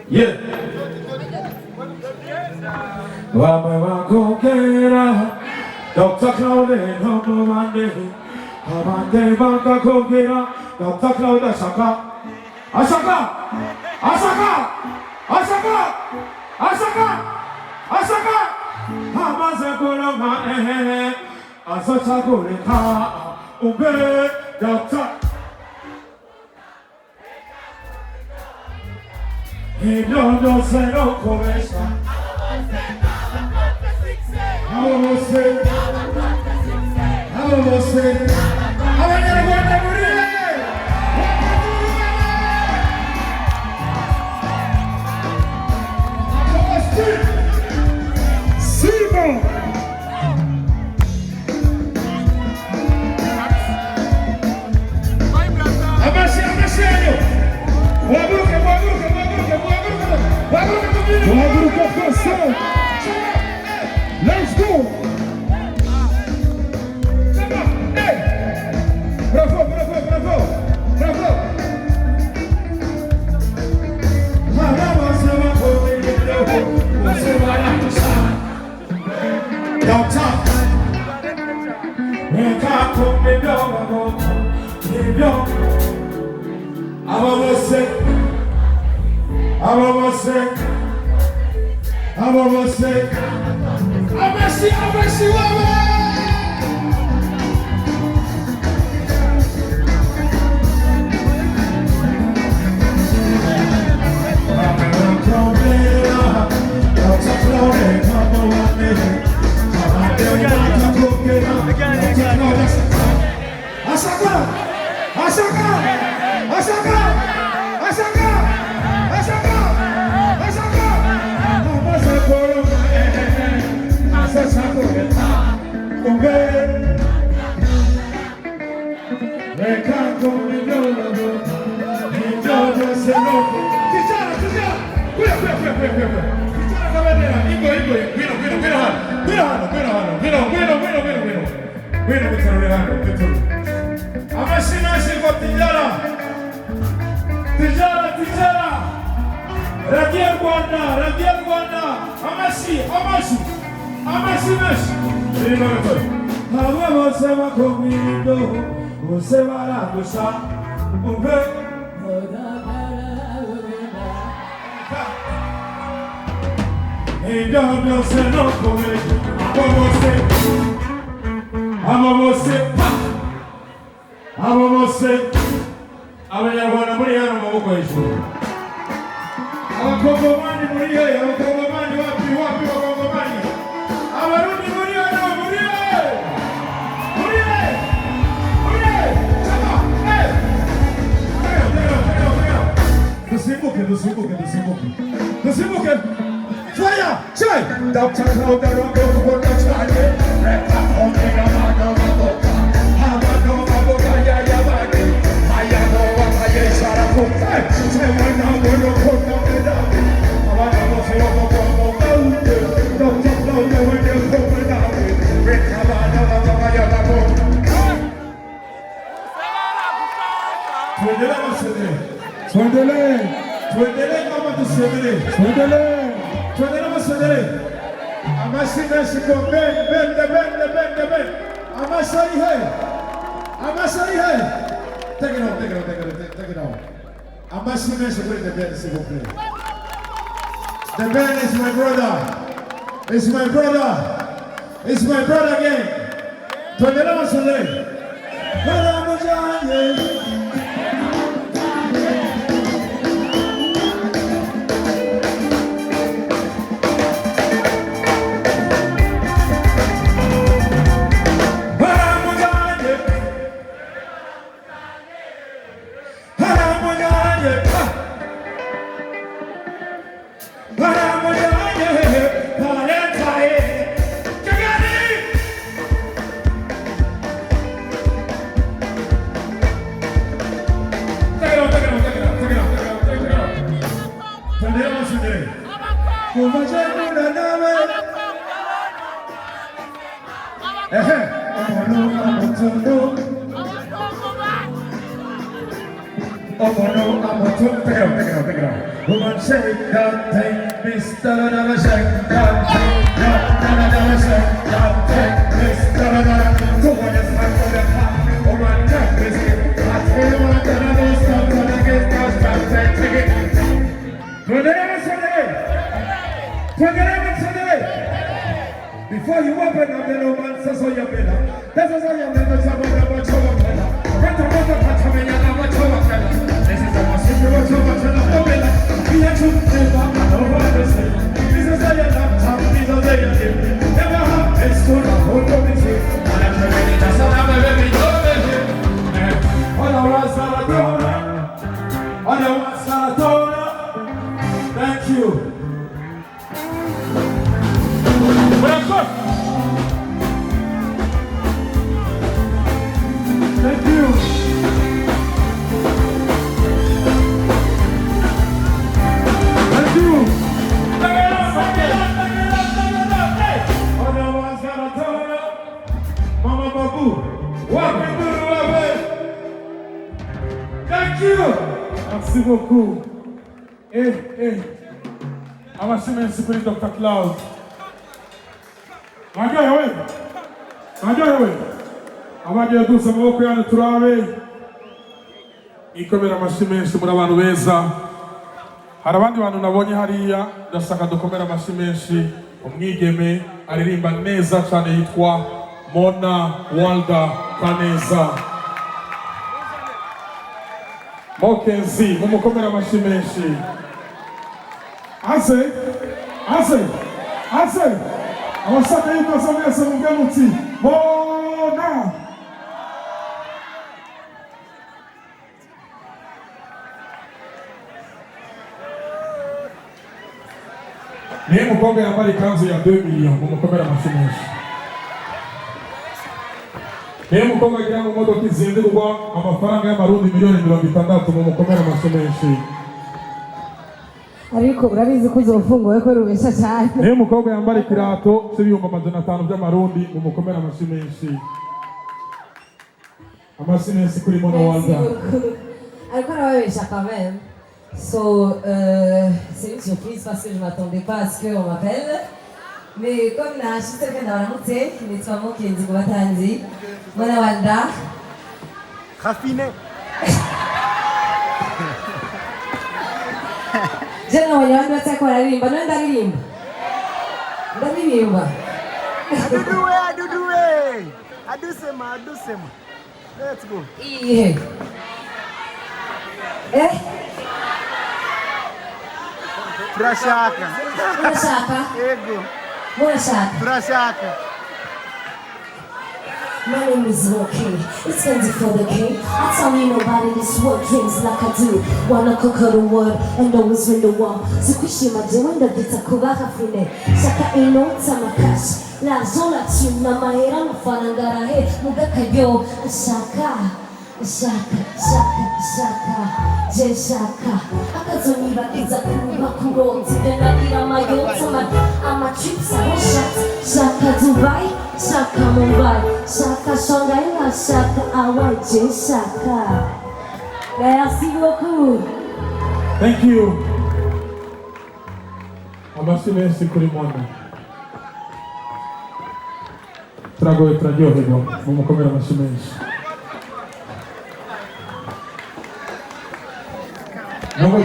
Yeah. Wama kokera, Dr. Claude, Homo Mande, Amande Manga kokera, Dr. Claude Asaka, Asaka, Asaka, Asaka, Asaka, Asaka, Hamazakura Ma, Asakura, Ube, Dr. He don't say no correction. How was it? How was it? How are you going to do it? Simon! Let's go! Come on! Hey! Bravo, bravo, bravo! Bravo! The band is my brother. It's my brother. It's my brother again. Tuendelea Sunday. Oh no, I'm a took it out. Woman shake that thing, Mr. Dada shake that thing, Dada shake that thing, Mr. Dada. Go on, it's my brother. Woman, that is it. I tell you what, Dada don't stop, Dada gets that stop, take it. Before you open up the no man says on your bed. That's how you never talk about what you're this is a secret of we are to never over the same. This is a laptop, this is a day. Never have a school of hold of this. And I'm ready to have a baby over on our Saratona. On our Saratona. Thank you. Thank you. Thank you. Mama Babu, what we do, thank you. Merci beaucoup. I'm a singing spirit Dr. Cloud. Abagiye dusa amaboko yanyu turabe ikomera amashyi menshi muri abantu beza. Hari abandi bantu nabonye hariya ndashaka dukomera amashyi menshi umwigeme aririmba neza cyane yitwa Mona Walda Kaneza. Mokenzi mumukomera amashyi menshi. Ase abashaka yuko mwese muvuge muti Mona. Niye mukobwa yambara ikanzu ya 2 million mumukomera amashyi menshi. Niye mukobwa agira ngo imodoka izindirwa amafaranga y'amarundi $60,000 mumukomera amashyi menshi. Ariko urabizi ko uzofunguwe ko rubesha cyane. Niye mukobwa yambara ikirato $500 by'amarundi mumukomera amashyi menshi. Amashyi menshi kuri Mona Walda. Ariko arabesha quand même. So, c'est une surprise parce que je ne m'attendais pas à ce qu'on m'appelle. Mais comme je suis très dans la montée, les trois mots qui disent Batandi, Mona Walda. Raffiné. Je ne vois pas de quoi la limba, non la limba. La limba. Adusema. Let's go. Yeah. Prashaka. Ego. Prashaka. My name is Loki. It's Fendi for the king. I tell you nobody this world dreams like I do. Wanna conquer the world and always win the war. Sikushima jiwenda vita kubaha fine. Shaka inota makash. L'argent là-dessus, na mahera mafaranga he. Mugaka yo, shaka. Jeshaka. Akazoniba iza kuba kuronzi. Dena ira mayota ama trips and shots. Shaka Dubai. Shaka Mumbai, Shaka Shanghai, Shaka Hawaii, Shaka. Merci beaucoup. Thank you. Amashyi menshi kuri Mona. Turaryoherwa mumukomera amashyi menshi. Nubwo